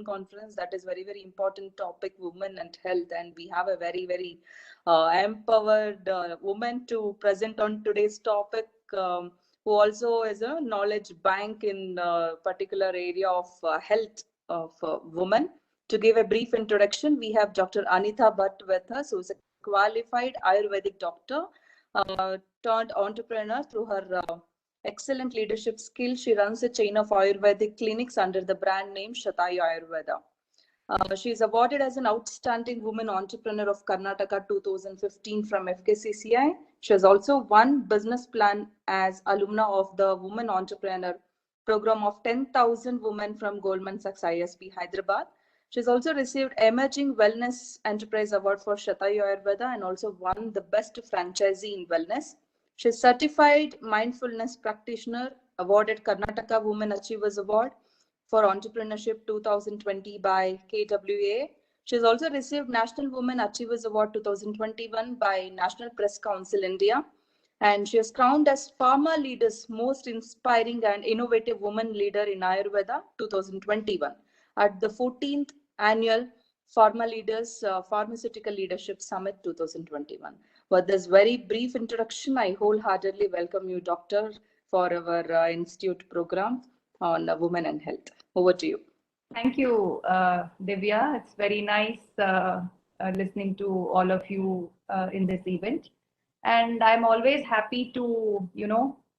Women Conference. That is very, very important topic, women and health. And we have a very, very empowered woman to present on today's topic, who also is a knowledge bank in particular area of health of women. To give a brief introduction, we have Dr. Anita Bhatt with us, who is a qualified Ayurvedic doctor turned entrepreneur. Through her excellent leadership skills, she runs a chain of Ayurvedic clinics under the brand name Shatayu Ayurveda. She is awarded as an Outstanding Woman Entrepreneur of Karnataka 2015 from FKCCI. She has also won business plan as alumna of the Woman Entrepreneur program of 10,000 women from Goldman Sachs ISB Hyderabad. She has also received Emerging Wellness Enterprise Award for Shatayu Ayurveda and also won the Best Franchisee in Wellness. She is certified mindfulness practitioner, awarded Karnataka Women Achievers Award for Entrepreneurship 2020 by KWA. She has also received National Women Achievers Award 2021 by National Press Council India. And she is crowned as Pharma Leaders Most Inspiring and Innovative Woman Leader in Ayurveda 2021 at the 14th Annual Pharma Leaders Pharmaceutical Leadership Summit 2021. With this very brief introduction, I wholeheartedly welcome you, Doctor, for our institute program on women and health. Over to you. Thank you, Divya. It's very nice listening to all of you in this event. And I'm always happy to,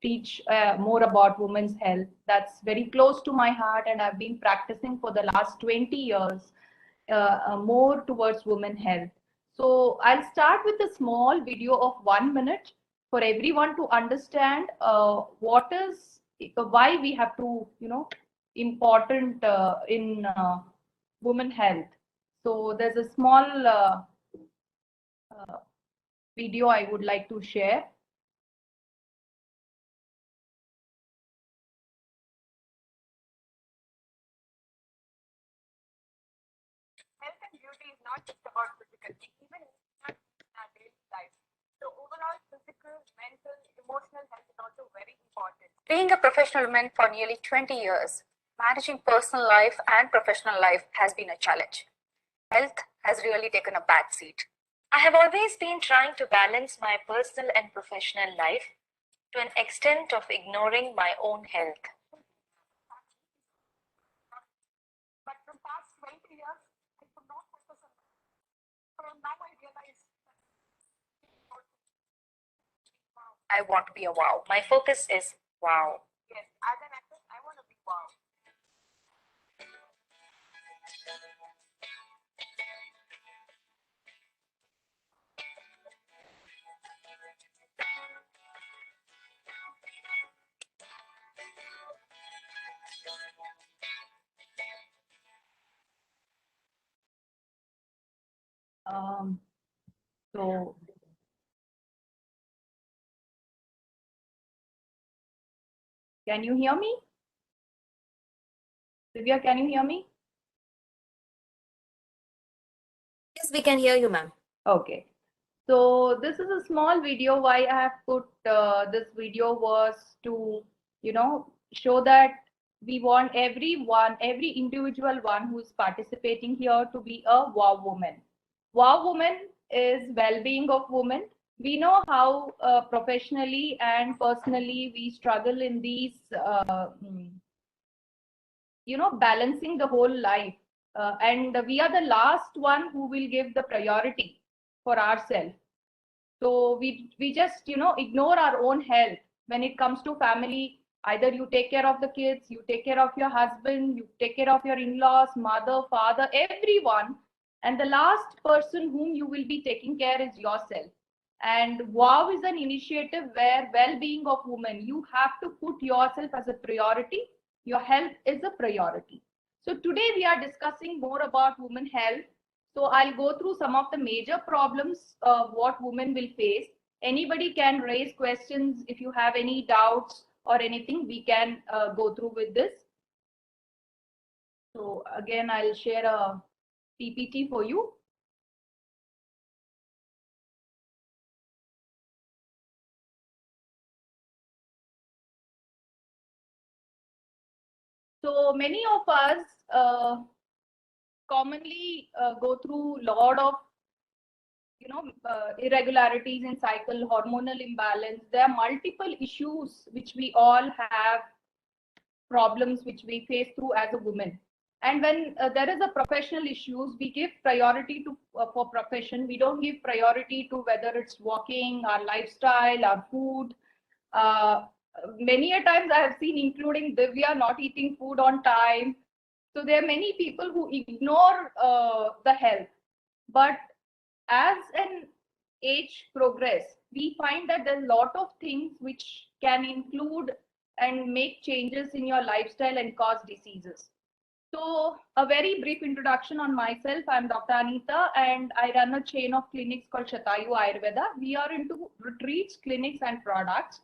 teach more about women's health. That's very close to my heart, and I've been practicing for the last 20 years more towards women health. So I'll start with a small video of 1 minute for everyone to understand why we have to, important in women health. So there's a small video I would like to share. Health and beauty is not just about physical, even in our daily life. So overall, physical, mental, emotional health is also very important. Being a professional woman for nearly 20 years, managing personal life and professional life has been a challenge. Health has really taken a back seat. I have always been trying to balance my personal and professional life to an extent of ignoring my own health. But from past 20 years, I could not focus on that. So now I realize I want to be a wow. My focus is wow. Yes, as an actress, I want to be wow. So can you hear me? Divya, can you hear me? Yes, we can hear you, ma'am. Okay. So this is a small video. Why I have put this video was to, show that we want everyone, every individual one who is participating here to be a wow woman. Wow woman is well-being of women. We know how professionally and personally we struggle in these, balancing the whole life. And we are the last one who will give the priority for ourselves. So we just, ignore our own health when it comes to family. Either you take care of the kids, you take care of your husband, you take care of your in-laws, mother, father, everyone. And the last person whom you will be taking care is yourself. And WOW is an initiative where well-being of women, you have to put yourself as a priority. Your health is a priority. So today we are discussing more about women health. So I'll go through some of the major problems what women will face. Anybody can raise questions if you have any doubts or anything, we can go through with this. So again, I'll share a PPT for you. So many of us commonly go through lot of irregularities in cycle, hormonal imbalance. There are multiple issues which we all have, problems which we face through as a woman. And when there is a professional issues, we give priority to for profession. We don't give priority to whether it's walking, our lifestyle, our food. uh, Many a times I have seen, including Divya, not eating food on time. So there are many people who ignore the health. But as an age progress, we find that there's a lot of things which can include and make changes in your lifestyle and cause diseases. So a very brief introduction on myself. I'm Dr. Anita and I run a chain of clinics called Shatayu Ayurveda. We are into retreats, clinics and products.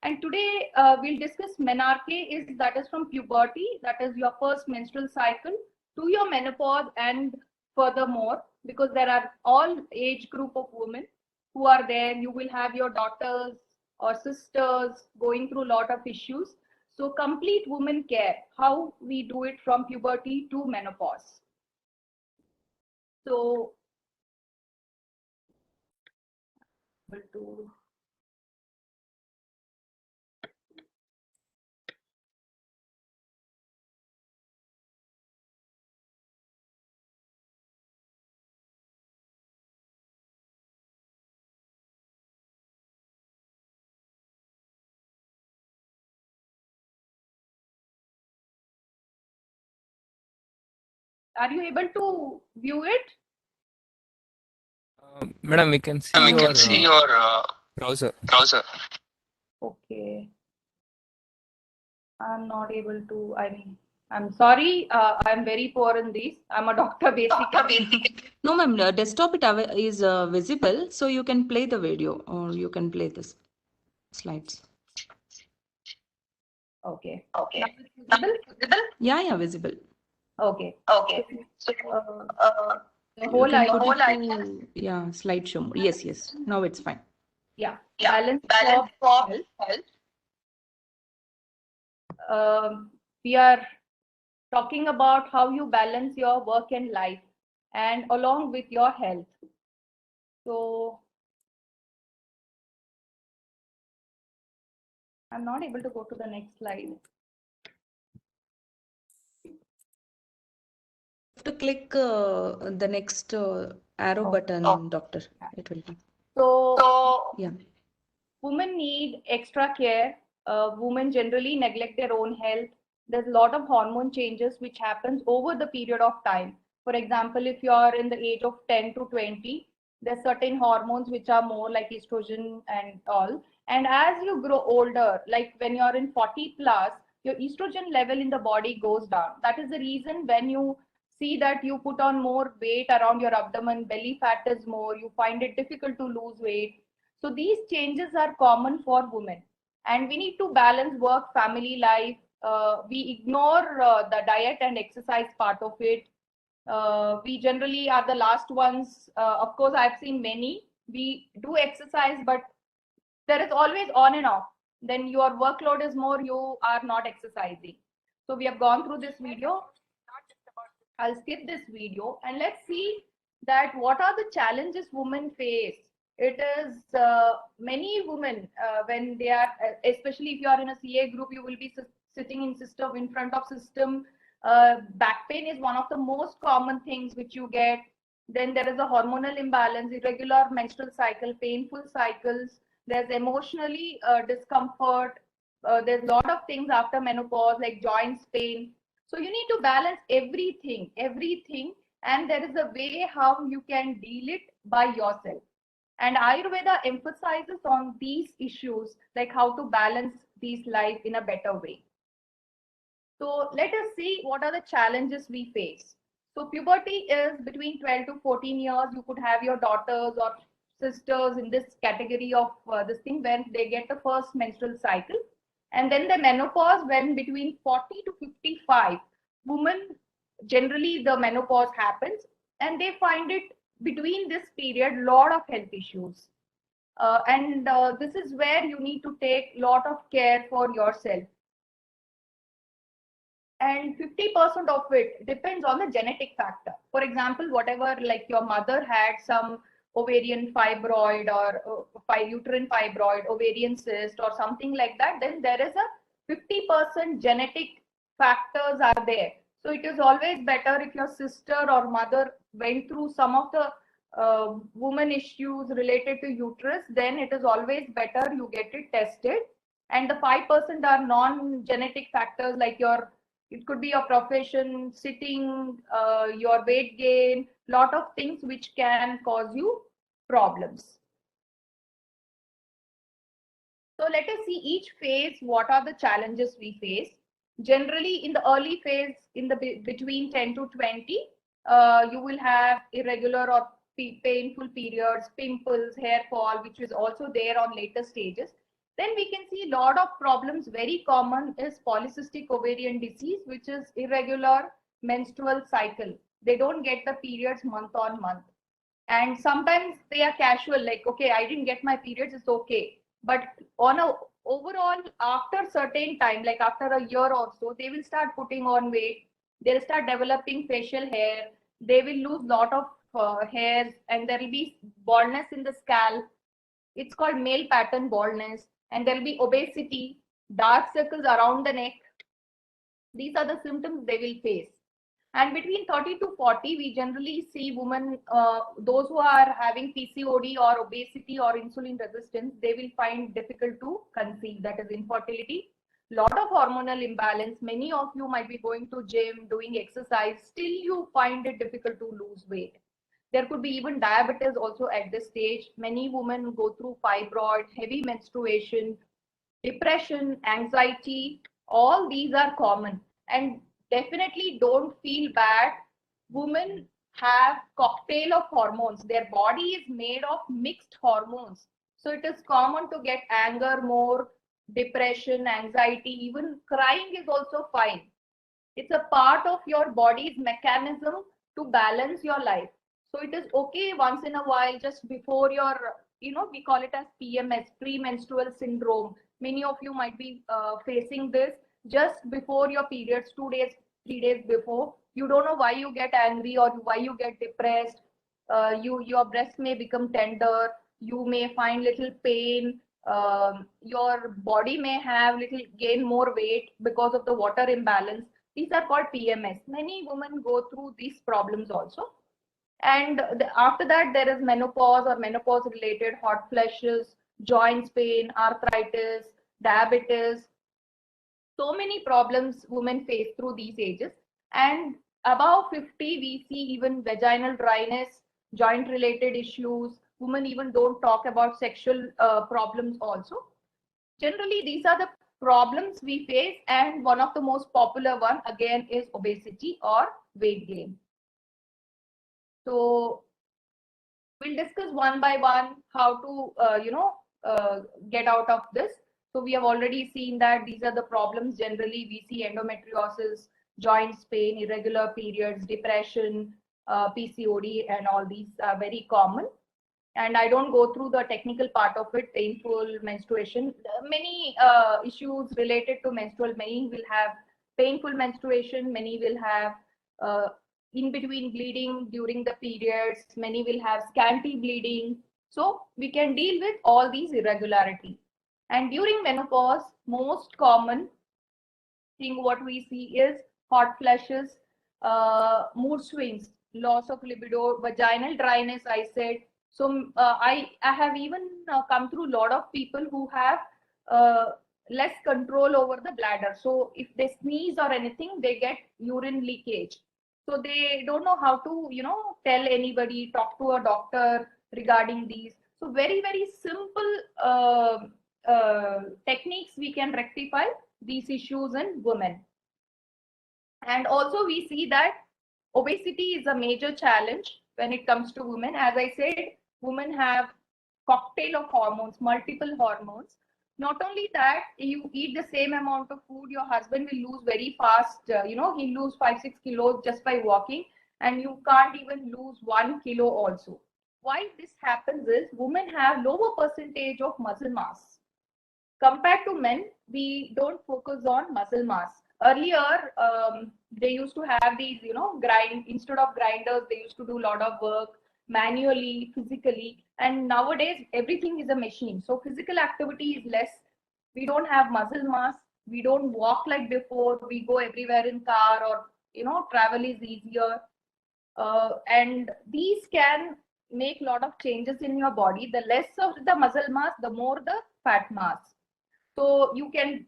And today we'll discuss menarche, that is from puberty, that is your first menstrual cycle, to your menopause and furthermore, because there are all age group of women who are there. You will have your daughters or sisters going through a lot of issues. So complete woman care, how we do it from puberty to menopause. So are you able to view it? Madam, we can see your browser. Okay. I'm not able to, I'm sorry, I'm very poor in these. I'm a doctor basically. No, ma'am, desktop is visible, so you can play the video or you can play this slides. Okay. Okay. Now it's visible? Yeah, visible. Okay. Okay. So, the You whole can put idea. it to, yeah, slideshow mode. Yes. Now it's fine. Yeah. Balance for health. We are talking about how you balance your work and life and along with your health. So I'm not able to go to the next slide. To click the next arrow button, doctor. It will be. So Yeah. women need extra care. Women generally neglect their own health. There's a lot of hormone changes which happens over the period of time. For example, if you are in the age of 10 to 20, there's certain hormones which are more like estrogen and all. And as you grow older, like when you're in 40 plus, your estrogen level in the body goes down. That is the reason when you see that you put on more weight around your abdomen, belly fat is more, you find it difficult to lose weight. So these changes are common for women, and we need to balance work, family life. We ignore the diet and exercise part of it. We generally are the last ones. Of course, I've seen many. We do exercise, but there is always on and off. Then your workload is more, you are not exercising. So we have gone through this video. I'll skip this video and let's see that what are the challenges women face. It is many women when they are, especially if you are in a CA group, you will be sitting in front of system. Back pain is one of the most common things which you get. Then there is a hormonal imbalance, irregular menstrual cycle, painful cycles. There's emotionally discomfort. There's a lot of things after menopause like joints pain. So you need to balance everything, and there is a way how you can deal it by yourself. And Ayurveda emphasizes on these issues, like how to balance these life in a better way. So let us see what are the challenges we face. So puberty is between 12 to 14 years. You could have your daughters or sisters in this category of this thing when they get the first menstrual cycle. And then the menopause when between 40 to 55, women generally the menopause happens and they find it between this period lot of health issues. And this is where you need to take lot of care for yourself. and 50% of it depends on the genetic factor. For example, whatever, like your mother had some ovarian fibroid or uterine fibroid, ovarian cyst or something like that, then there is a 50% genetic factors are there. So it is always better if your sister or mother went through some of the woman issues related to uterus, then it is always better you get it tested. And the 5% are non-genetic factors, like your, it could be your profession, sitting, your weight gain, lot of things which can cause you problems. So let us see each phase, what are the challenges we face. Generally, in the early phase, in the between 10 to 20, you will have irregular or painful periods, pimples, hair fall, which is also there on later stages. Then we can see a lot of problems. Very common is polycystic ovarian disease, which is irregular menstrual cycle. They don't get the periods month on month. And sometimes they are casual, like, okay, I didn't get my periods, it's okay. But on a overall, after certain time, like after a year or so, they will start putting on weight. They'll start developing facial hair. They will lose lot of hairs, and there will be baldness in the scalp. It's called male pattern baldness. And there will be obesity, dark circles around the neck. These are the symptoms they will face. And between 30 to 40, we generally see women, those who are having PCOD or obesity or insulin resistance, they will find difficult to conceive, that is infertility. Lot of hormonal imbalance. Many of you might be going to gym, doing exercise, still you find it difficult to lose weight. There could be even diabetes also at this stage. Many women go through fibroid, heavy menstruation, depression, anxiety. All these are common. And definitely don't feel bad. Women have cocktail of hormones. Their body is made of mixed hormones. So it is common to get anger more, depression, anxiety, even crying is also fine. It's a part of your body's mechanism to balance your life. So it is okay once in a while, just before your, we call it as PMS, premenstrual syndrome. Many of you might be facing this just before your periods, 2 days, 3 days before. You don't know why you get angry or why you get depressed. Your breast may become tender. You may find little pain. Your body may have little gain more weight because of the water imbalance. These are called PMS. Many women go through these problems also. And after that, there is menopause or menopause related hot flashes, joints pain, arthritis, diabetes. So many problems women face through these ages. And above 50, we see even vaginal dryness, joint related issues. Women even don't talk about sexual problems also. Generally, these are the problems we face, and one of the most popular one again is obesity or weight gain. So we'll discuss one by one how to get out of this. So we have already seen that these are the problems. Generally, we see endometriosis, joints pain, irregular periods, depression, PCOD, and all these are very common. And I don't go through the technical part of it, painful menstruation. Many issues related to menstrual, many will have painful menstruation, many will have in between bleeding during the periods, many will have scanty bleeding. So we can deal with all these irregularities. And during menopause, most common thing what we see is hot flashes, mood swings, loss of libido, vaginal dryness, I said. So I have even come through a lot of people who have less control over the bladder. So if they sneeze or anything, they get urine leakage. So they don't know how to, tell anybody, talk to a doctor regarding these. So very, very simple techniques we can rectify these issues in women. And also we see that obesity is a major challenge when it comes to women. As I said, women have cocktail of hormones, multiple hormones. Not only that, you eat the same amount of food, your husband will lose very fast. He'll lose 5-6 kilos just by walking, and you can't even lose 1 kilo also. Why this happens is women have lower percentage of muscle mass. Compared to men, we don't focus on muscle mass. Earlier, they used to have these, instead of grinders, they used to do a lot of work manually, physically. And nowadays, everything is a machine. So physical activity is less. We don't have muscle mass. We don't walk like before. We go everywhere in car, or, travel is easier. And these can make a lot of changes in your body. The less of the muscle mass, the more the fat mass. So you can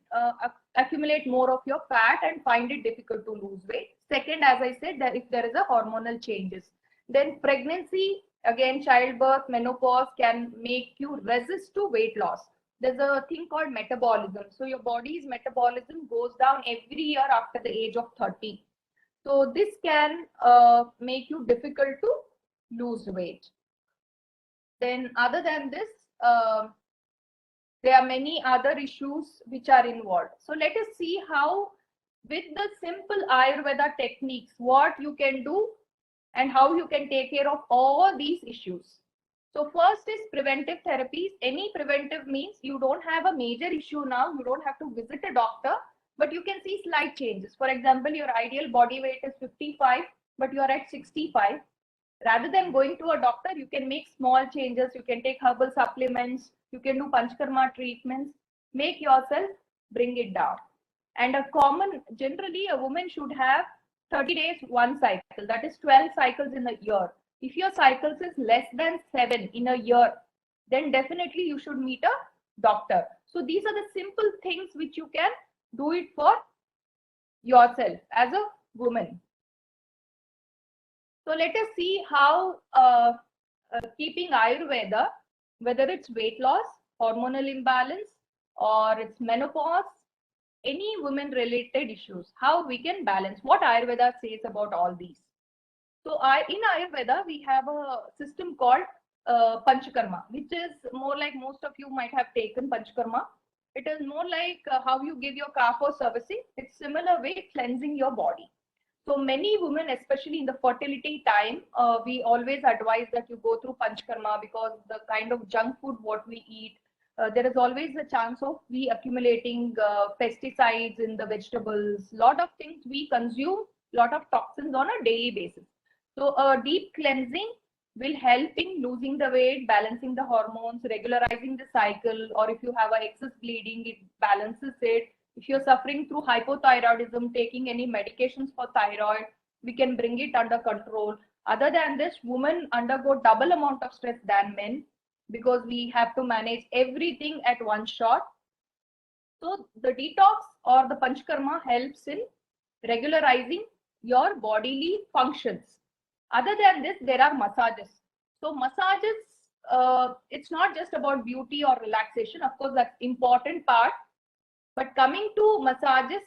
accumulate more of your fat and find it difficult to lose weight. Second, as I said, that if there is a hormonal changes, then pregnancy, again, childbirth, menopause can make you resist to weight loss. There's a thing called metabolism. So your body's metabolism goes down every year after the age of 30. So this can make you difficult to lose weight. Then other than this, there are many other issues which are involved. So let us see how, with the simple Ayurveda techniques, what you can do and how you can take care of all these issues. So first is preventive therapies. Any preventive means you don't have a major issue now, you don't have to visit a doctor, but you can see slight changes. For example, your ideal body weight is 55, but you are at 65. Rather than going to a doctor, you can make small changes. You can take herbal supplements. You can do Panchkarma treatments. Make yourself bring it down. And generally, a woman should have 30 days, one cycle. That is 12 cycles in a year. If your cycles is less than 7 in a year, then definitely you should meet a doctor. So these are the simple things which you can do it for yourself as a woman. So let us see how keeping Ayurveda, whether it's weight loss, hormonal imbalance, or it's menopause, any women related issues, how we can balance, what Ayurveda says about all these. So in Ayurveda, we have a system called Panchakarma, which is more like, most of you might have taken Panchakarma. It is more like how you give your car for servicing. It's similar way, cleansing your body. So many women, especially in the fertility time, we always advise that you go through Panchakarma, because the kind of junk food what we eat, there is always a chance of we accumulating pesticides in the vegetables, lot of things we consume, lot of toxins on a daily basis. So a deep cleansing will help in losing the weight, balancing the hormones, regularizing the cycle, or if you have an excess bleeding, it balances it. If you're suffering through hypothyroidism, taking any medications for thyroid, we can bring it under control. Other than this, women undergo double amount of stress than men, because we have to manage everything at one shot. So the detox or the Panchakarma helps in regularizing your bodily functions. Other than this, there are massages. So massages, it's not just about beauty or relaxation. Of course, that's important part. But coming to massages,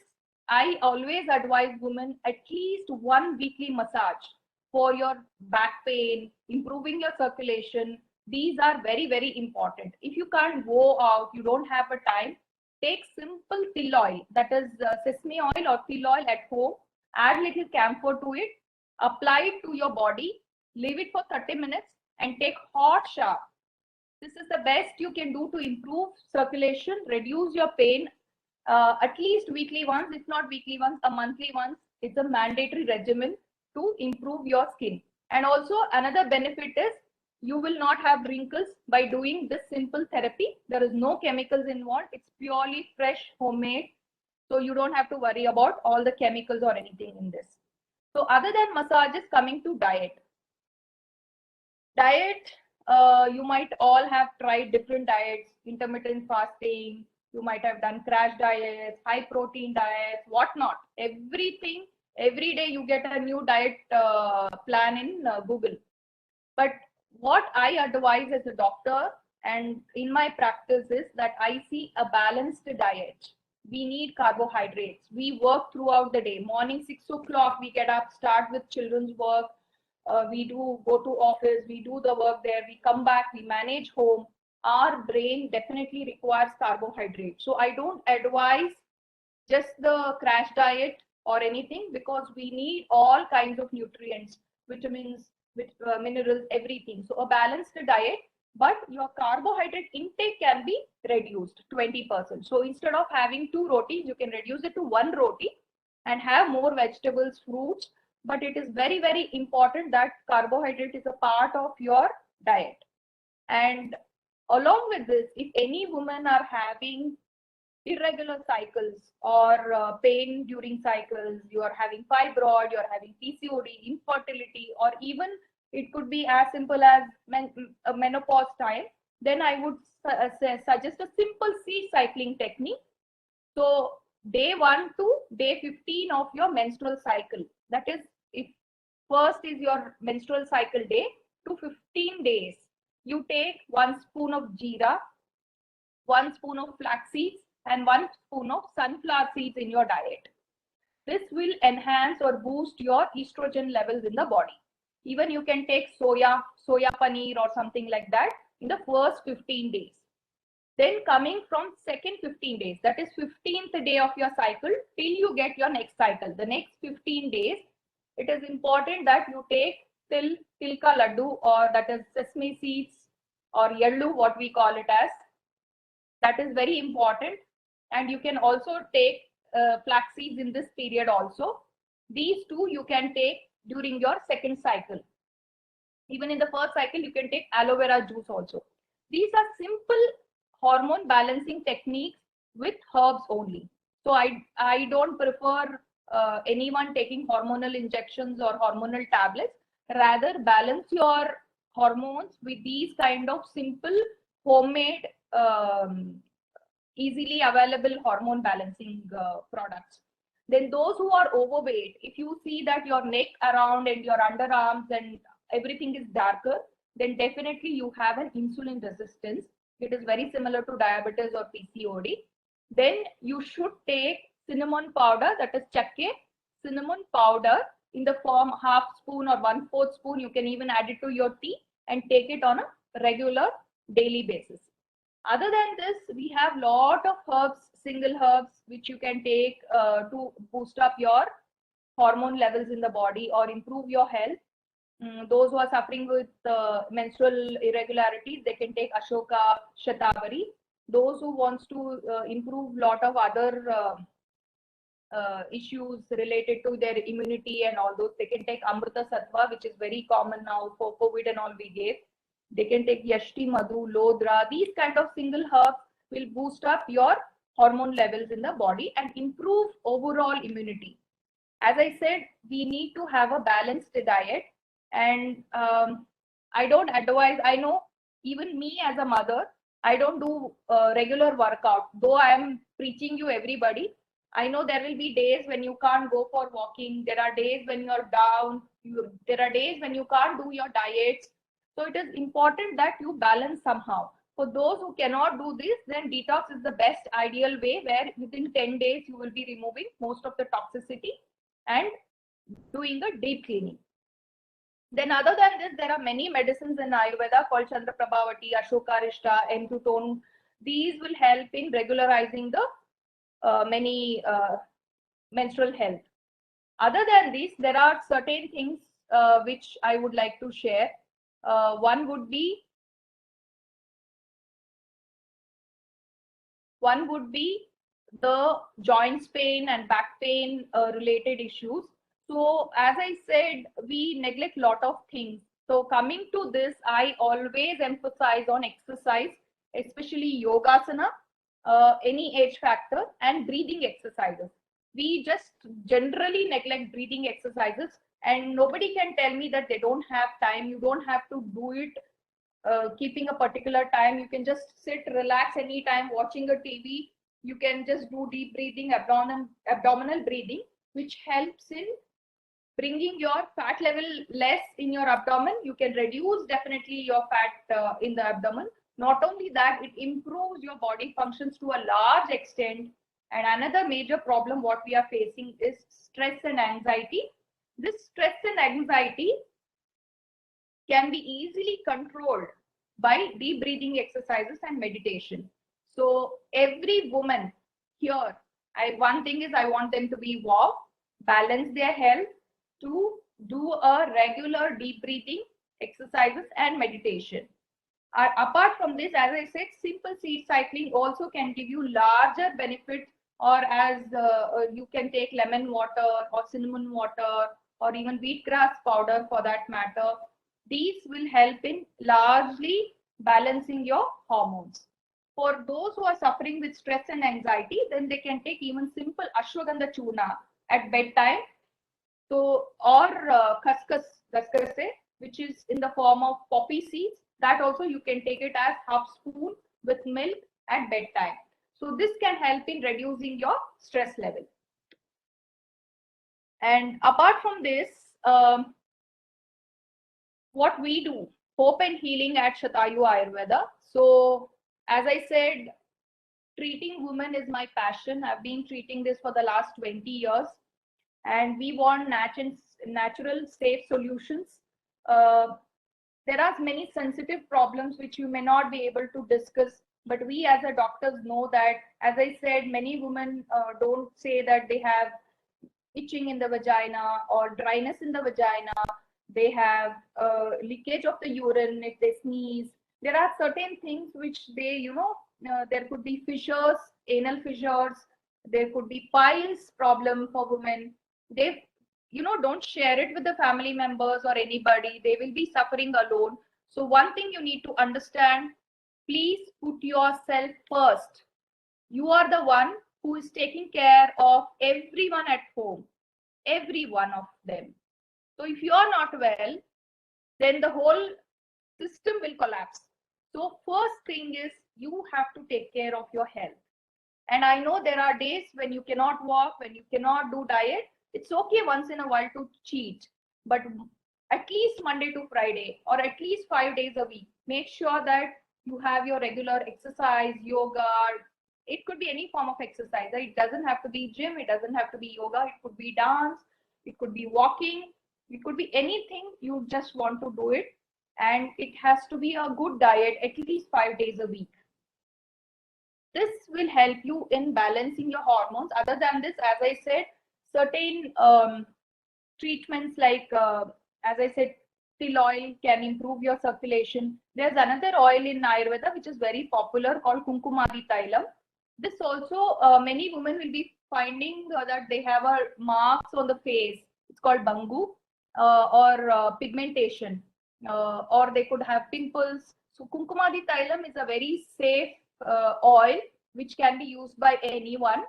I always advise women at least one weekly massage for your back pain, improving your circulation. These are very, very important. If you can't go out, you don't have a time, take simple til oil, that is sesame oil or til oil at home, add little camphor to it, apply it to your body, leave it for 30 minutes and take hot shower. This is the best you can do to improve circulation, reduce your pain. At least weekly once, if not weekly once, a monthly once. It's a mandatory regimen to improve your skin. And also another benefit is you will not have wrinkles by doing this simple therapy. There is no chemicals involved. It's purely fresh, homemade. So you don't have to worry about all the chemicals or anything in this. So other than massages, coming to diet. Diet, you might all have tried different diets, intermittent fasting, you might have done crash diets, high protein diets, whatnot. Everything, every day you get a new diet plan in Google. But what I advise as a doctor and in my practice is that I see a balanced diet. We need carbohydrates. We work throughout the day. Morning 6 o'clock, we get up, start with children's work. We go to office, we do the work there, we come back, we manage home. Our brain definitely requires carbohydrates. So I don't advise just the crash diet or anything, because we need all kinds of nutrients, vitamins, minerals, everything. So a balanced diet, but your carbohydrate intake can be reduced 20%. So instead of having 2 rotis, you can reduce it to 1 roti and have more vegetables, fruits. But it is very, very important that carbohydrate is a part of your diet. And along with this, if any women are having irregular cycles or pain during cycles, you are having fibroid, you are having PCOD, infertility, or even it could be as simple as menopause time, then I would suggest a simple seed cycling technique. So day 1 to day 15 of your menstrual cycle, that is, if first is your menstrual cycle day to 15 days, you take 1 spoon of jeera, 1 spoon of flax seeds, and 1 spoon of sunflower seeds in your diet. This will enhance or boost your estrogen levels in the body. Even you can take soya paneer or something like that in the first 15 days. Then coming from second 15 days, that is 15th day of your cycle till you get your next cycle. The next 15 days, it is important that you take tilka laddu, or that is sesame seeds or yellow, what we call it as. That is very important. And you can also take flax seeds in this period also. These two you can take during your second cycle. Even in the first cycle, you can take aloe vera juice also. These are simple hormone balancing techniques with herbs only. So I don't prefer anyone taking hormonal injections or hormonal tablets. Rather, balance your hormones with these kind of simple homemade easily available hormone balancing products. Then those who are overweight, if you see that your neck around and your underarms and everything is darker, then definitely you have an insulin resistance. It is very similar to diabetes or PCOD. Then you should take cinnamon powder, that is chakke, cinnamon powder in the form half spoon or 1/4 spoon. You can even add it to your tea and take it on a regular daily basis. Other than this, we have lot of herbs, single herbs, which you can take to boost up your hormone levels in the body or improve your health. Those who are suffering with menstrual irregularities, they can take Ashoka Shatavari. Those who wants to improve lot of other issues related to their immunity and all those, they can take Amrita Sattva, which is very common now for COVID and all we gave. They can take Yashti Madhu, Lodra. These kind of single herbs will boost up your hormone levels in the body and improve overall immunity. As I said, we need to have a balanced diet. And I don't advise, I know even me as a mother, I don't do regular workout. Though I am preaching you everybody, I know there will be days when you can't go for walking. There are days when you're down. There are days when you can't do your diets. So it is important that you balance somehow. For those who cannot do this, then detox is the best ideal way, where within 10 days you will be removing most of the toxicity and doing a deep cleaning. Then other than this, there are many medicines in Ayurveda called Chandra Prabhavati, Ashoka Rishta, N2 These will help in regularizing the many menstrual health. Other than this, there are certain things which I would like to share. One would be the joints pain and back pain related issues. So as I said, we neglect a lot of things. So coming to this, I always emphasize on exercise, especially yogasana, any age factor, and breathing exercises. We just generally neglect breathing exercises, and nobody can tell me that they don't have time. You don't have to do it keeping a particular time. You can just sit, relax anytime, watching a TV. You can just do deep breathing, abdominal breathing, which helps in bringing your fat level less in your abdomen. You can reduce definitely your fat in the abdomen. Not only that, it improves your body functions to a large extent. And another major problem what we are facing is stress and anxiety. This stress and anxiety can be easily controlled by deep breathing exercises and meditation. So every woman here, one thing is I want them to be wow, balance their health, to do a regular deep breathing exercises and meditation. Apart from this, as I said, simple seed cycling also can give you larger benefits or as you can take lemon water or cinnamon water or even wheatgrass powder for that matter. These will help in largely balancing your hormones. For those who are suffering with stress and anxiety, then they can take even simple ashwagandha churna at bedtime. So, or kaskase, which is in the form of poppy seeds, that also you can take it as half spoon with milk at bedtime. So this can help in reducing your stress level. And apart from this, what we do, hope and healing at Shatayu Ayurveda. So as I said, treating women is my passion. I've been treating this for the last 20 years. And we want natural, safe solutions. There are many sensitive problems which you may not be able to discuss, but we as a doctors know that, as I said, many women don't say that they have itching in the vagina or dryness in the vagina. They have leakage of the urine if they sneeze. There are certain things which they, there could be fissures, anal fissures. There could be piles problem for women. They, don't share it with the family members or anybody. They will be suffering alone. So one thing you need to understand, please put yourself first. You are the one who is taking care of everyone at home, every one of them. So if you are not well, then the whole system will collapse. So first thing is you have to take care of your health. And I know there are days when you cannot walk, when you cannot do diet. It's okay once in a while to cheat, but at least Monday to Friday or at least 5 days a week, make sure that you have your regular exercise, yoga. It could be any form of exercise. It doesn't have to be gym. It doesn't have to be yoga. It could be dance. It could be walking. It could be anything you just want to do it. And it has to be a good diet, at least 5 days a week. This will help you in balancing your hormones. Other than this, as I said, certain treatments like, as I said, till oil can improve your circulation. There's another oil in Ayurveda which is very popular called Kumkumadi Tailam. This also, many women will be finding that they have marks on the face. It's called bangu or pigmentation, or they could have pimples. So Kumkumadi Tailam is a very safe oil which can be used by anyone,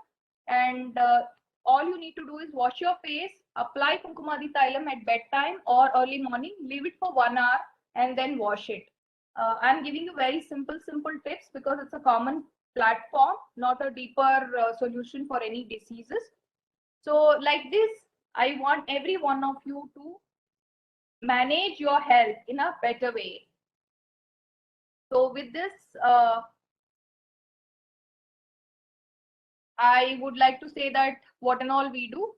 and all you need to do is wash your face, apply Kumkumadi Tailam at bedtime or early morning, leave it for 1 hour and then wash it. I'm giving you very simple tips because it's a common platform, not a deeper solution for any diseases. So like this, I want every one of you to manage your health in a better way. So with this, I would like to say that what and all we do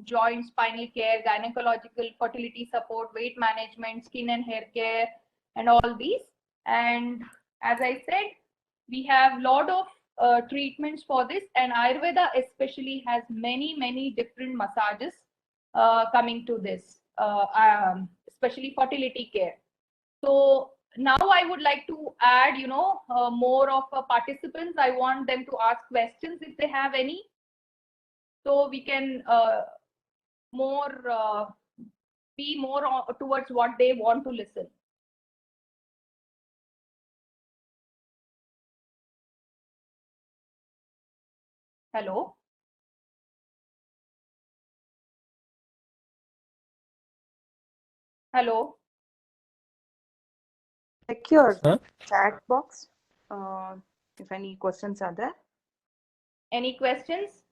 joint, spinal care, gynecological, fertility support, weight management, skin and hair care, and all these. And as I said, we have lot of treatments for this, and Ayurveda especially has many different massages coming to this, especially fertility care. So now I would like to add, more of participants. I want them to ask questions if they have any, so we can be more towards what they want to listen. Hello. Hello. Check your chat box if any questions are there. Any questions?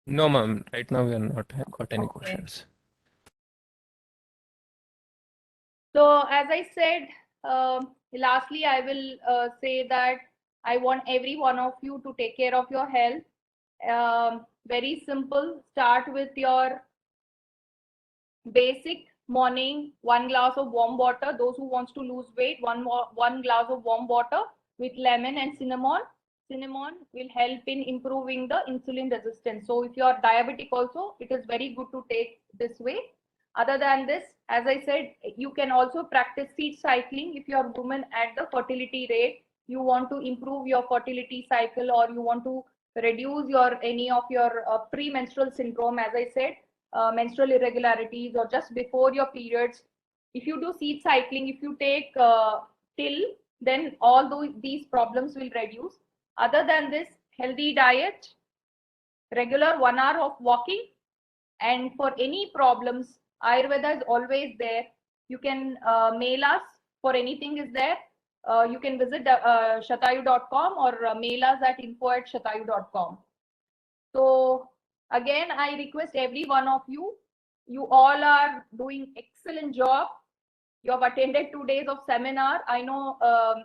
No, ma'am. Right now we are not got any questions. So as I said, lastly, I will say that I want every one of you to take care of your health. Very simple. Start with your basic morning, 1 glass of warm water. Those who wants to lose weight, one glass of warm water with lemon and cinnamon. Cinnamon will help in improving the insulin resistance. So if you are diabetic also, it is very good to take this way. Other than this, as I said, you can also practice seed cycling. If you are a woman at the fertility rate, you want to improve your fertility cycle, or you want to reduce any of your premenstrual syndrome, as I said, menstrual irregularities, or just before your periods. If you do seed cycling, if you take till, then all these problems will reduce. Other than this, healthy diet, regular 1 hour of walking, and for any problems, Ayurveda is always there. You can mail us for anything is there. You can visit shatayu.com or mail us at info@shatayu.com. So again, I request every one of you, you all are doing excellent job. You have attended 2 days of seminar. I know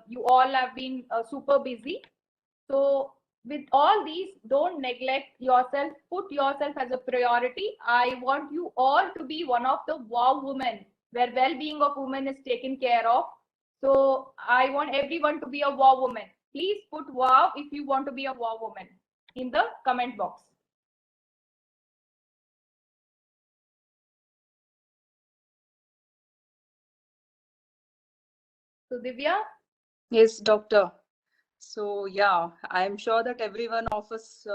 you all have been super busy. So with all these, don't neglect yourself, put yourself as a priority. I want you all to be one of the wow women, where well-being of women is taken care of. So I want everyone to be a wow woman. Please put wow if you want to be a wow woman in the comment box. So Divya? Yes, doctor. So yeah, I'm sure that every one of us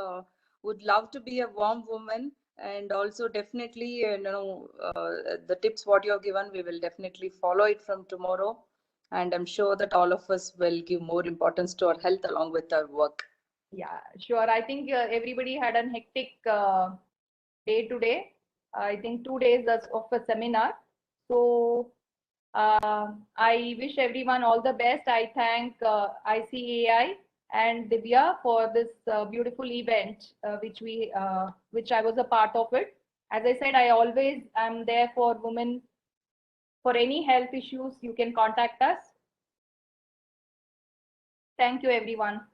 would love to be a warm woman, and also definitely, the tips what you have given, we will definitely follow it from tomorrow. And I'm sure that all of us will give more importance to our health along with our work. Yeah, sure. I think everybody had a hectic day today. I think 2 days of a seminar. So I wish everyone all the best. I thank ICAI and Divya for this beautiful event, which I was a part of it. As I said, I always am there for women. For any health issues, you can contact us. Thank you, everyone.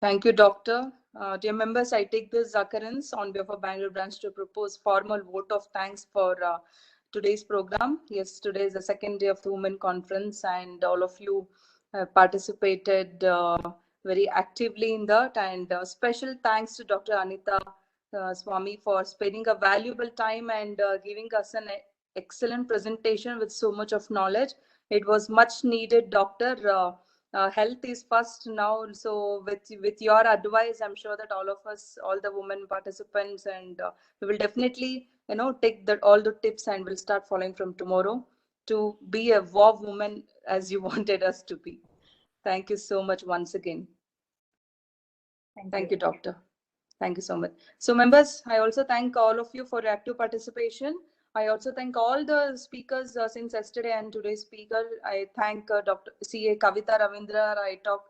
Thank you, Doctor. Dear members, I take this occurrence on behalf of Bangalore branch to propose formal vote of thanks for today's program. Yes, today is the second day of the Women Conference, and all of you participated very actively in that. And special thanks to Dr. Anita Swami for spending a valuable time and giving us an excellent presentation with so much of knowledge. It was much needed, Doctor. Health is first now. So with your advice, I'm sure that all of us, all the women participants, and we will definitely, take all the tips and we'll start following from tomorrow to be a wow woman as you wanted us to be. Thank you so much once again. Thank you, Doctor. Thank you so much. So members, I also thank all of you for your active participation. I also thank all the speakers since yesterday and today's speaker. I thank Dr. CA Kavita Ravindra.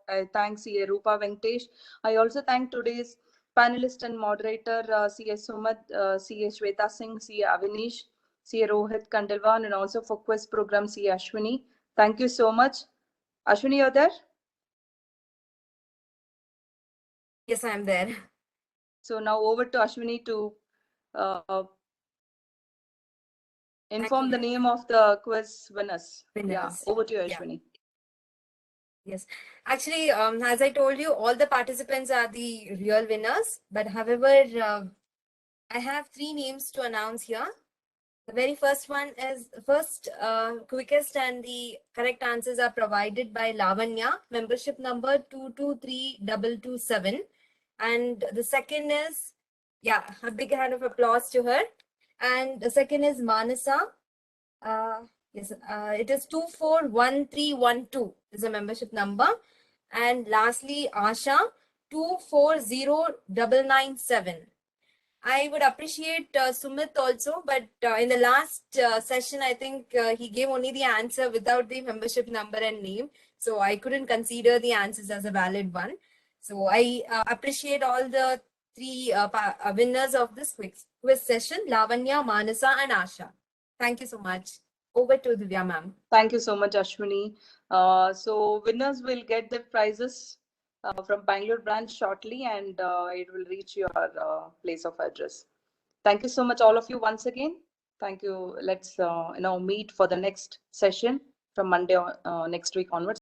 I thank CA Rupa Venkatesh. I also thank today's panelist and moderator CA Sumad, CA Shweta Singh, CA Avinish, CA Rohit Kandelwan, and also for quiz program CA Ashwini. Thank you so much. Ashwini, you're there? Yes, I'm there. So now over to Ashwini to inform the name of the quiz winners. Yeah, over to you, Ashwini. Yes, actually, as I told you, all the participants are the real winners. But however, I have 3 names to announce here. The very first one is quickest, and the correct answers are provided by Lavanya, membership number 223227. And the second is, a big hand of applause to her. And the second is Manasa. Yes, it is 241312 is a membership number. And lastly, Asha, 240997. I would appreciate Sumit also, but in the last session, I think he gave only the answer without the membership number and name. So I couldn't consider the answers as a valid one. So I appreciate all the 3 winners of this quiz session, Lavanya, Manasa, and Asha. Thank you so much. Over to Divya, ma'am. Thank you so much, Ashwini. So winners will get their prizes from Bangalore branch shortly, and it will reach your place of address. Thank you so much, all of you, once again. Thank you. Let's meet for the next session from Monday next week onwards.